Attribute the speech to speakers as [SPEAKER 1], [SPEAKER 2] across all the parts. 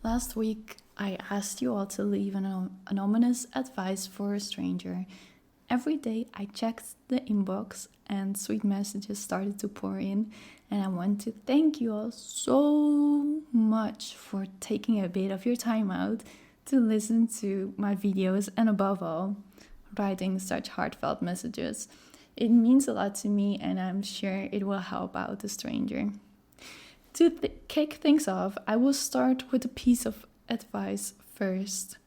[SPEAKER 1] Last week, I asked you all to leave an ominous advice for a stranger. Every day, I checked the inbox and sweet messages started to pour in. And I want to thank you all so much for taking a bit of your time out to listen to my videos and, above all, writing such heartfelt messages. It means a lot to me, and I'm sure it will help out a stranger. To kick things off, I will start with a piece of advice first.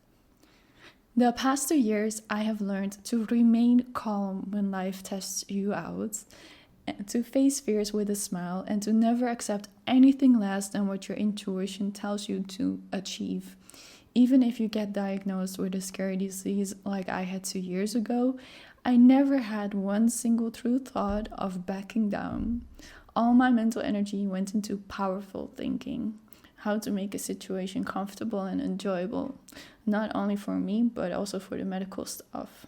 [SPEAKER 1] The past 2 years, I have learned to remain calm when life tests you out, and to face fears with a smile, and to never accept anything less than what your intuition tells you to achieve. Even if you get diagnosed with a scary disease like I had 2 years ago, I never had one single true thought of backing down. All my mental energy went into powerful thinking, how to make a situation comfortable and enjoyable, not only for me, but also for the medical staff.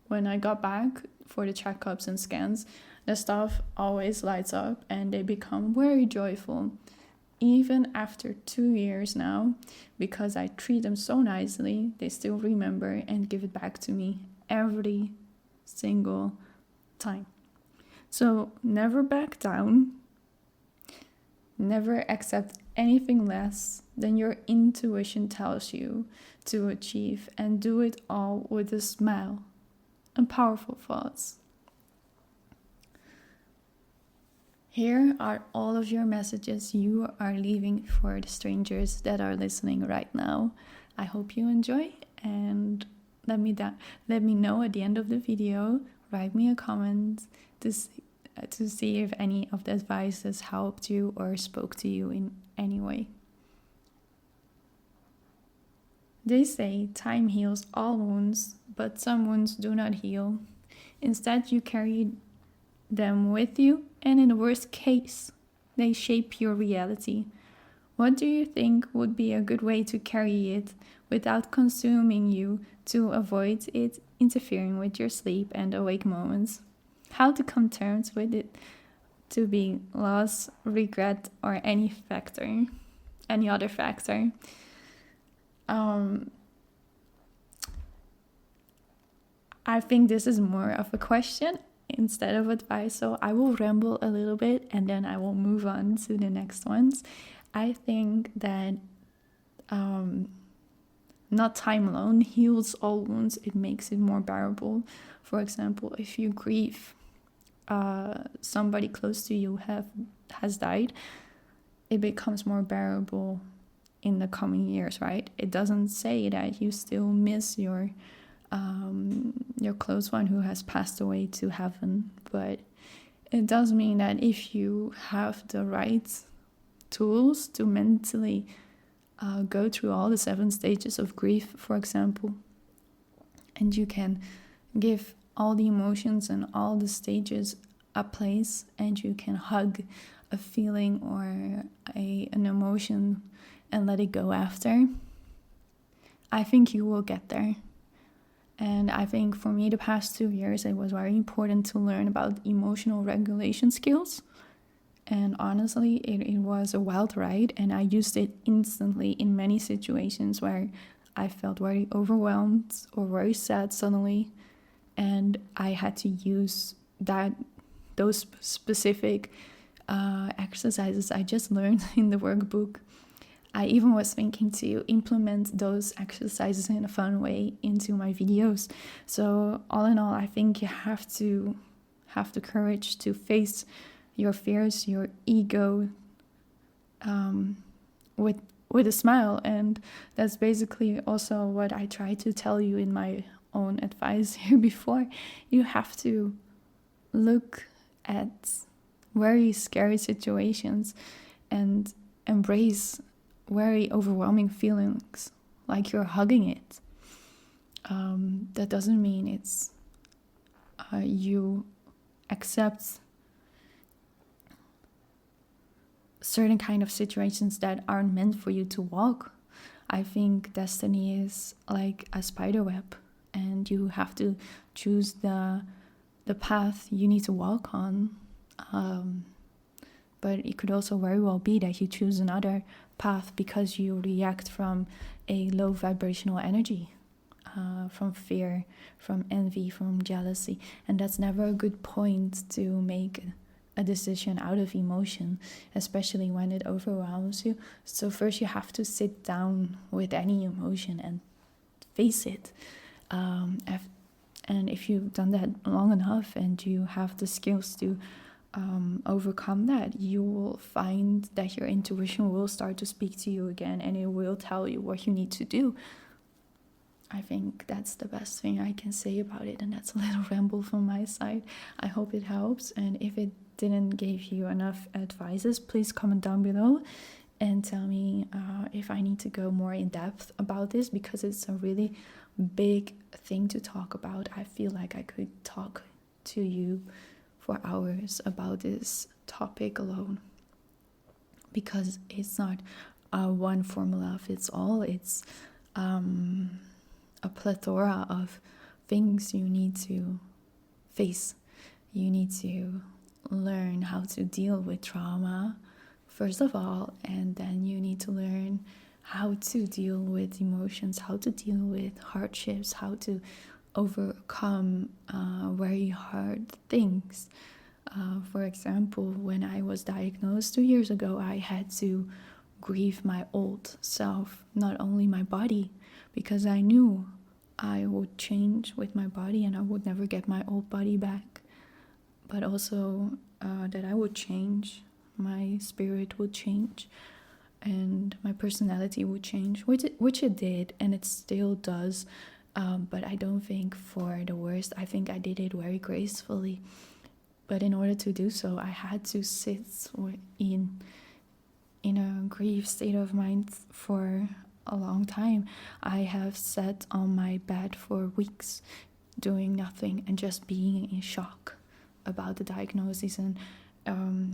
[SPEAKER 1] When I got back for the checkups and scans, the staff always lights up and they become very joyful. Even after 2 years now, because I treat them so nicely, they still remember and give it back to me every single time. So never back down, never accept anything less than your intuition tells you to achieve, and do it all with a smile and powerful thoughts. Here are all of your messages you are leaving for the strangers that are listening right now. I hope you enjoy, and let me know at the end of the video. Write me a comment to see if any of the advice has helped you or spoke to you in any way. They say time heals all wounds, but some wounds do not heal. Instead, you carry them with you, and in the worst case, they shape your reality. What do you think would be a good way to carry it without consuming you, to avoid it interfering with your sleep and awake moments? How to come to terms with it to be loss, regret, or any other factor. I think this is more of a question instead of advice, so I will ramble a little bit and then I will move on to the next ones. I think that not time alone heals all wounds, it makes it more bearable. For example, if you grieve somebody close to you has died, it becomes more bearable in the coming years, right? It doesn't say that you still miss your close one who has passed away to heaven, but it does mean that if you have the right tools to mentally go through all the 7 stages of grief, for example, and you can give all the emotions and all the stages a place, and you can hug a feeling or an emotion and let it go after, I think you will get there. And I think for me, the past 2 years, it was very important to learn about emotional regulation skills. And honestly, it was a wild ride, and I used it instantly in many situations where I felt very overwhelmed or very sad suddenly, and I had to use those specific exercises I just learned in the workbook. I even was thinking to implement those exercises in a fun way into my videos. So all in all, I think you have to have the courage to face your fears, your ego, with a smile. And that's basically also what I try to tell you in my own advice here before. You have to look at very scary situations and embrace very overwhelming feelings like you're hugging it. That doesn't mean it's you accept certain kind of situations that aren't meant for you to walk. I think destiny is like a spider web, and you have to choose the path you need to walk on. But it could also very well be that you choose another path because you react from a low vibrational energy, from fear, from envy, from jealousy. And that's never a good point to make a decision out of emotion, especially when it overwhelms you. So first you have to sit down with any emotion and face it. And if you've done that long enough and you have the skills to overcome that, you will find that your intuition will start to speak to you again, and it will tell you what you need to do. I think that's the best thing I can say about it, and that's a little ramble from my side. I hope it helps, and if it didn't give you enough advices, please comment down below and tell me if I need to go more in depth about this, because it's a really big thing to talk about. I feel like I could talk to you for hours about this topic alone, because it's not one formula fits all. It's a plethora of things you need to face. You need to learn how to deal with trauma, first of all, and then you need to learn how to deal with emotions, how to deal with hardships, how to overcome very hard things. For example, when I was diagnosed 2 years ago, I had to grieve my old self, not only my body, because I knew I would change with my body and I would never get my old body back, but also that I would change, my spirit would change, and my personality would change, which it did, and it still does, but I don't think for the worst. I think I did it very gracefully, but in order to do so, I had to sit in a grief state of mind for a long time. I have sat on my bed for weeks doing nothing and just being in shock about the diagnosis, and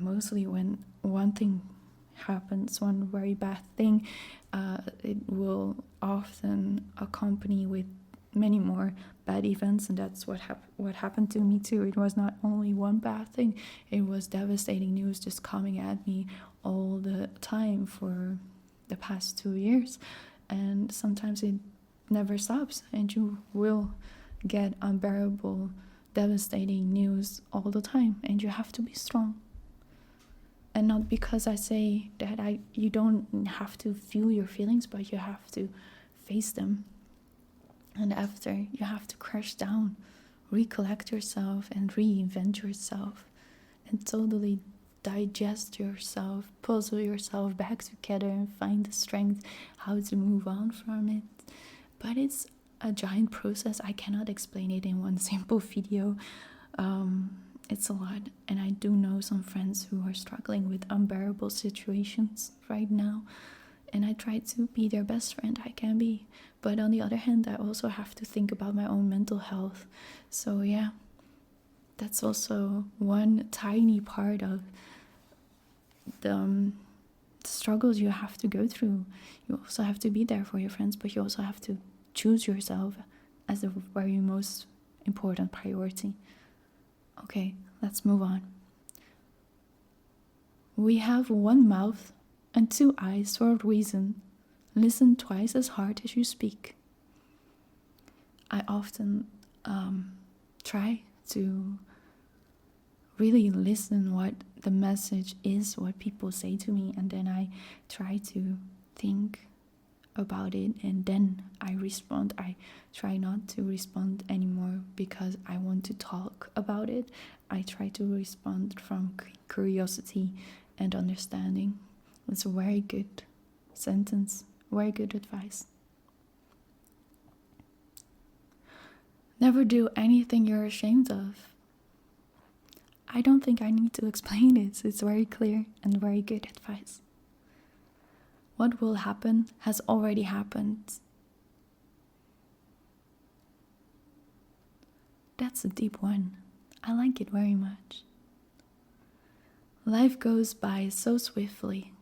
[SPEAKER 1] mostly when one thing happens, one very bad thing, it will often accompany with many more bad events, and that's what happened to me too. It was not only one bad thing, it was devastating news just coming at me all the time for the past 2 years, and sometimes it never stops, and you will get unbearable, devastating news all the time, and you have to be strong. And not because I say that you don't have to feel your feelings, but you have to face them. And after, you have to crash down, recollect yourself and reinvent yourself, and totally digest yourself, puzzle yourself back together and find the strength how to move on from it. But it's a giant process. I cannot explain it in one simple video. It's a lot, and I do know some friends who are struggling with unbearable situations right now, and I try to be their best friend I can be. But on the other hand, I also have to think about my own mental health. So yeah, that's also one tiny part of the struggles you have to go through. You also have to be there for your friends, but you also have to choose yourself as the very most important priority. Okay, let's move on. We have one mouth and 2 eyes for a reason. Listen twice as hard as you speak. I often try to really listen what the message is, what people say to me, and then I try to think about it, and then I respond. I try not to respond anymore because I want to talk about it. I try to respond from curiosity and understanding. It's a very good sentence, very good advice. Never do anything you're ashamed of. I don't think I need to explain it. It's very clear and very good advice. What will happen has already happened. That's a deep one. I like it very much. Life goes by so swiftly.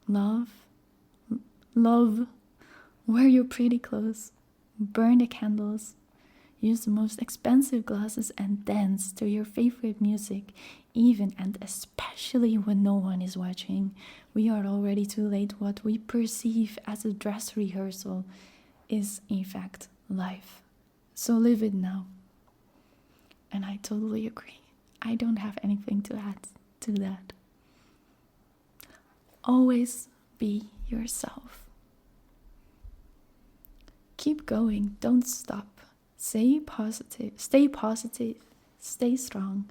[SPEAKER 1] Love, wear your pretty clothes, burn the candles. use the most expensive glasses, and dance to your favorite music, even and especially when no one is watching. We are already too late. What we perceive as a dress rehearsal is, in fact, life. So live it now. And I totally agree. I don't have anything to add to that. Always be yourself. Keep going, don't stop. Stay positive, stay strong.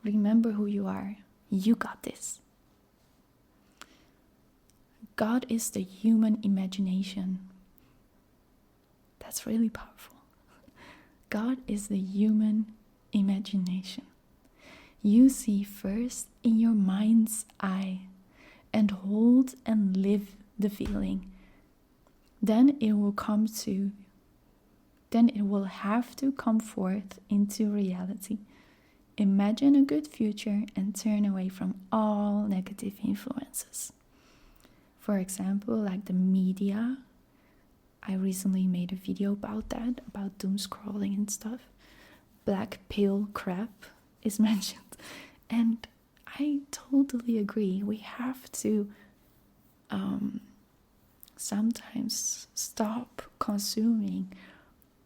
[SPEAKER 1] Remember who you are. You got this. God is the human imagination. That's really powerful. God is the human imagination. You see first in your mind's eye and hold and live the feeling. Then it will have to come forth into reality. Imagine a good future and turn away from all negative influences. For example, like the media. I recently made a video about that, about doom scrolling and stuff. Black pill crap is mentioned. And I totally agree. We have to sometimes stop consuming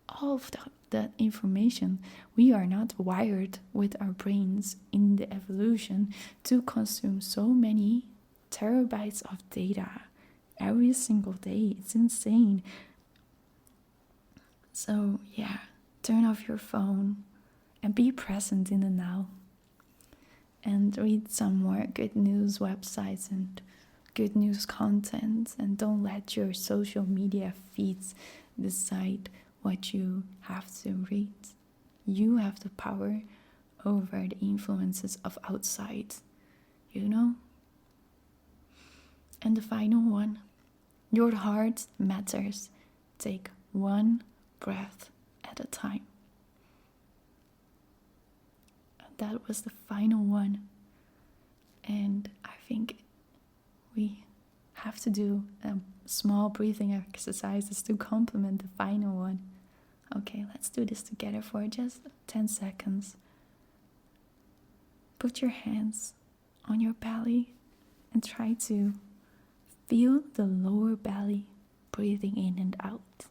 [SPEAKER 1] all of that information. We are not wired with our brains in the evolution to consume so many terabytes of data every single day. It's insane. So yeah, turn off your phone and be present in the now. And read some more good news websites and good news content, and don't let your social media feeds decide what you have to read. You have the power over the influences of outside, you know? And the final one, your heart matters. Take one breath at a time. That was the final one. And I think we have to do small breathing exercises to complement the final one. Okay, let's do this together for just 10 seconds. Put your hands on your belly and try to feel the lower belly breathing in and out.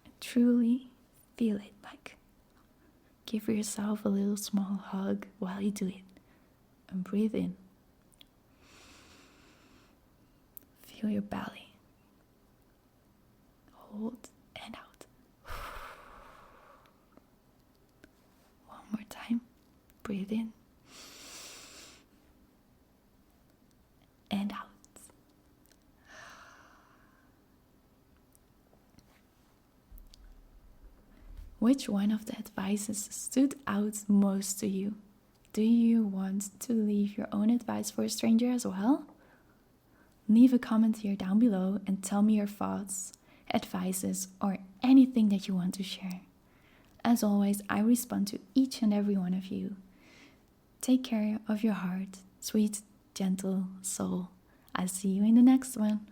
[SPEAKER 1] And truly feel it, like give yourself a little small hug while you do it. And breathe in. Feel your belly. Hold and out. One more time. Breathe in. And out. Which one of the advices stood out most to you? Do you want to leave your own advice for a stranger as well? Leave a comment here down below and tell me your thoughts, advices, or anything that you want to share. As always, I respond to each and every one of you. Take care of your heart, sweet, gentle soul. I'll see you in the next one.